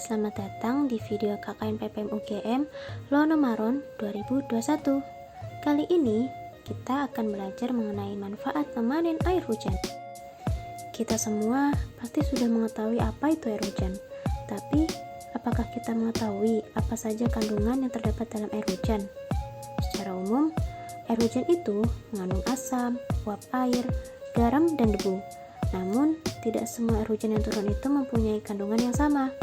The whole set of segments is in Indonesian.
selamat datang di video KKN PPM UGM Lono Maron 2021. Kali ini kita akan belajar mengenai manfaat memanen air hujan. Kita semua pasti sudah mengetahui apa itu air hujan. Tapi, apakah kita mengetahui apa saja kandungan yang terdapat dalam air hujan? Secara umum, air hujan itu mengandung asam, uap air, garam, dan debu. Namun, tidak semua air hujan yang turun itu mempunyai kandungan yang sama.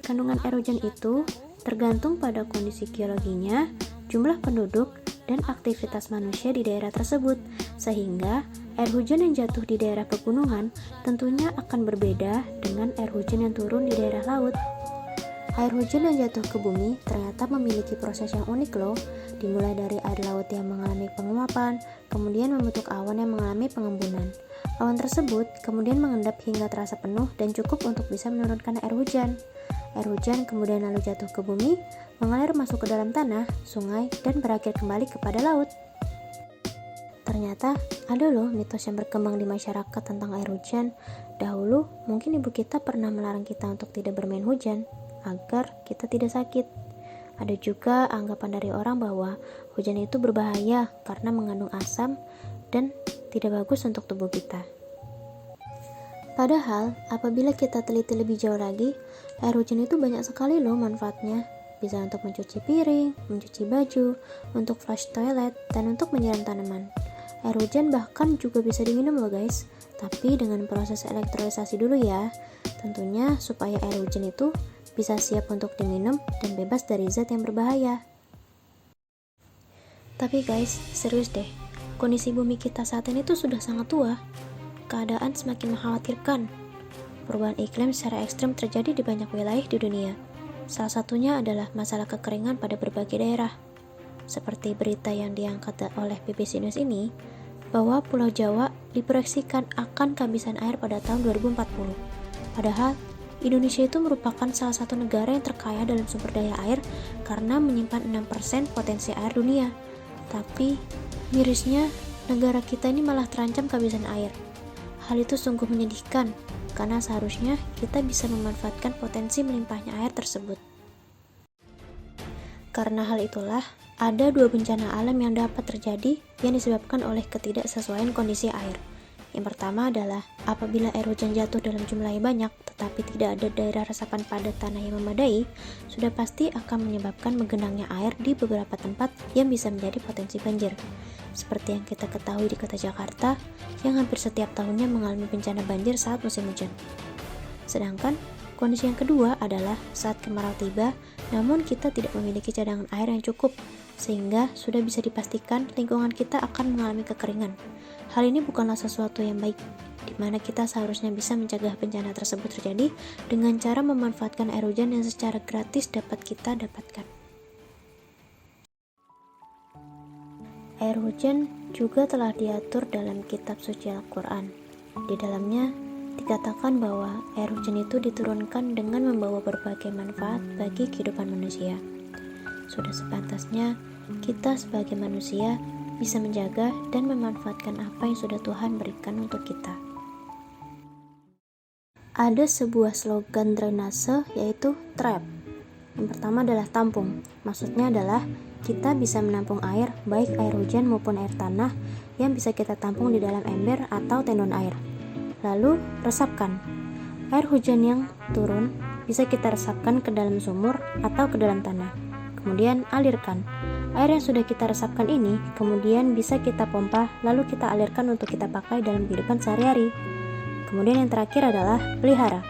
Kandungan air hujan itu tergantung pada kondisi geologinya, jumlah penduduk, dan aktivitas manusia di daerah tersebut, sehingga air hujan yang jatuh di daerah pegunungan tentunya akan berbeda dengan air hujan yang turun di daerah laut. Air hujan yang jatuh ke bumi ternyata memiliki proses yang unik loh, dimulai dari air laut yang mengalami penguapan, kemudian membentuk awan yang mengalami pengembunan. Awan tersebut kemudian mengendap hingga terasa penuh dan cukup untuk bisa menurunkan air hujan. Air hujan kemudian lalu jatuh ke bumi, mengalir masuk ke dalam tanah, sungai, dan berakhir kembali kepada laut. Ternyata ada loh mitos yang berkembang di masyarakat tentang air hujan. Dahulu mungkin ibu kita pernah melarang kita untuk tidak bermain hujan, agar kita tidak sakit. Ada juga anggapan dari orang bahwa hujan itu berbahaya karena mengandung asam dan tidak bagus untuk tubuh kita. Padahal, apabila kita teliti lebih jauh lagi, air hujan itu banyak sekali loh manfaatnya. Bisa untuk mencuci piring, mencuci baju, untuk flush toilet, dan untuk menyiram tanaman. Air hujan bahkan juga bisa diminum loh guys, tapi dengan proses elektrolisasi dulu ya. Tentunya supaya air hujan itu bisa siap untuk diminum dan bebas dari zat yang berbahaya. Tapi guys, serius deh, kondisi bumi kita saat ini tuh sudah sangat tua. Keadaan semakin mengkhawatirkan. Perubahan iklim secara ekstrem terjadi di banyak wilayah di dunia. Salah satunya adalah masalah kekeringan pada berbagai daerah. Seperti berita yang diangkat oleh BBC News ini, bahwa Pulau Jawa diproyeksikan akan kehabisan air pada tahun 2040. Padahal, Indonesia itu merupakan salah satu negara yang terkaya dalam sumber daya air karena menyimpan 6% potensi air dunia. Tapi, mirisnya, negara kita ini malah terancam kehabisan air. Hal itu sungguh menyedihkan, karena seharusnya kita bisa memanfaatkan potensi melimpahnya air tersebut. Karena hal itulah, ada dua bencana alam yang dapat terjadi yang disebabkan oleh ketidaksesuaian kondisi air. Yang pertama adalah apabila air hujan jatuh dalam jumlah yang banyak, tetapi tidak ada daerah resapan pada tanah yang memadai, sudah pasti akan menyebabkan menggenangnya air di beberapa tempat yang bisa menjadi potensi banjir. Seperti yang kita ketahui di kota Jakarta, yang hampir setiap tahunnya mengalami bencana banjir saat musim hujan. Sedangkan, kondisi yang kedua adalah saat kemarau tiba, namun kita tidak memiliki cadangan air yang cukup, sehingga sudah bisa dipastikan lingkungan kita akan mengalami kekeringan. Hal ini bukanlah sesuatu yang baik, di mana kita seharusnya bisa mencegah bencana tersebut terjadi dengan cara memanfaatkan air hujan yang secara gratis dapat kita dapatkan. Air hujan juga telah diatur dalam kitab suci Al-Quran. Di dalamnya dikatakan bahwa air hujan itu diturunkan dengan membawa berbagai manfaat bagi kehidupan manusia. Sudah sepantasnya kita sebagai manusia bisa menjaga dan memanfaatkan apa yang sudah Tuhan berikan untuk kita. Ada sebuah slogan drainase yaitu trap. Yang pertama adalah tampung. Maksudnya adalah kita bisa menampung air, baik air hujan maupun air tanah yang bisa kita tampung di dalam ember atau tendon air. Lalu, resapkan. Air hujan yang turun bisa kita resapkan ke dalam sumur atau ke dalam tanah. Kemudian, alirkan. Air yang sudah kita resapkan ini kemudian bisa kita pompa, lalu kita alirkan untuk kita pakai dalam kehidupan sehari-hari. Kemudian yang terakhir adalah pelihara.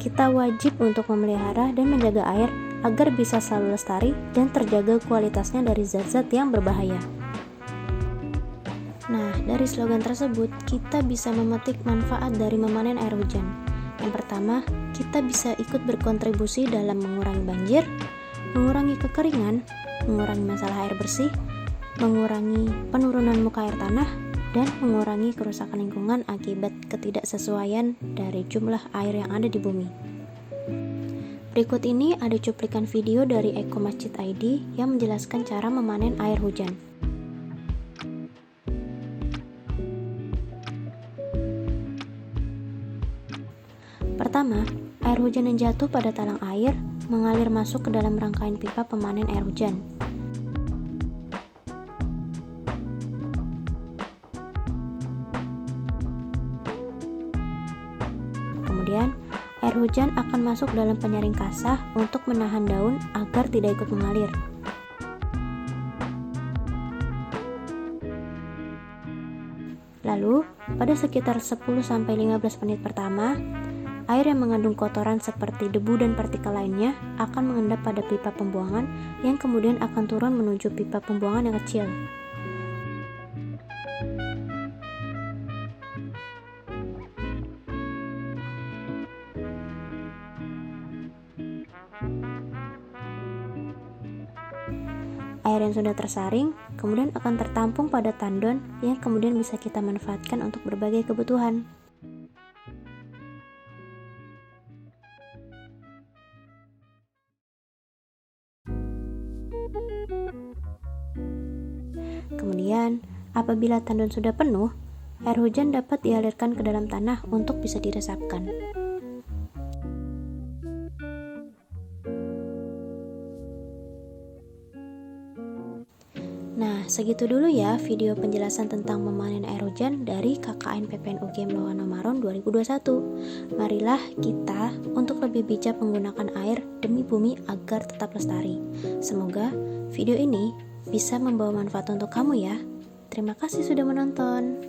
Kita wajib untuk memelihara dan menjaga air agar bisa selalu lestari dan terjaga kualitasnya dari zat-zat yang berbahaya. Nah, dari slogan tersebut, kita bisa memetik manfaat dari memanen air hujan. Yang pertama, kita bisa ikut berkontribusi dalam mengurangi banjir, mengurangi kekeringan, mengurangi masalah air bersih, mengurangi penurunan muka air tanah, dan mengurangi kerusakan lingkungan akibat ketidaksesuaian dari jumlah air yang ada di bumi. Berikut ini ada cuplikan video dari Eko Masjid ID yang menjelaskan cara memanen air hujan. Pertama, air hujan yang jatuh pada talang air mengalir masuk ke dalam rangkaian pipa pemanen air hujan. Kemudian, air hujan akan masuk dalam penyaring kasah untuk menahan daun agar tidak ikut mengalir. Lalu, pada sekitar 10-15 menit pertama, air yang mengandung kotoran seperti debu dan partikel lainnya akan mengendap pada pipa pembuangan yang kemudian akan turun menuju pipa pembuangan yang kecil. Air yang sudah tersaring kemudian akan tertampung pada tandon yang kemudian bisa kita manfaatkan untuk berbagai kebutuhan. Kemudian, apabila tandon sudah penuh, air hujan dapat dialirkan ke dalam tanah untuk bisa diresapkan. Nah, segitu dulu ya video penjelasan tentang memanen air hujan dari KKN PPN UGM Lowana Maron 2021. Marilah kita untuk lebih bijak menggunakan air demi bumi agar tetap lestari. Semoga video ini bisa membawa manfaat untuk kamu ya. Terima kasih sudah menonton.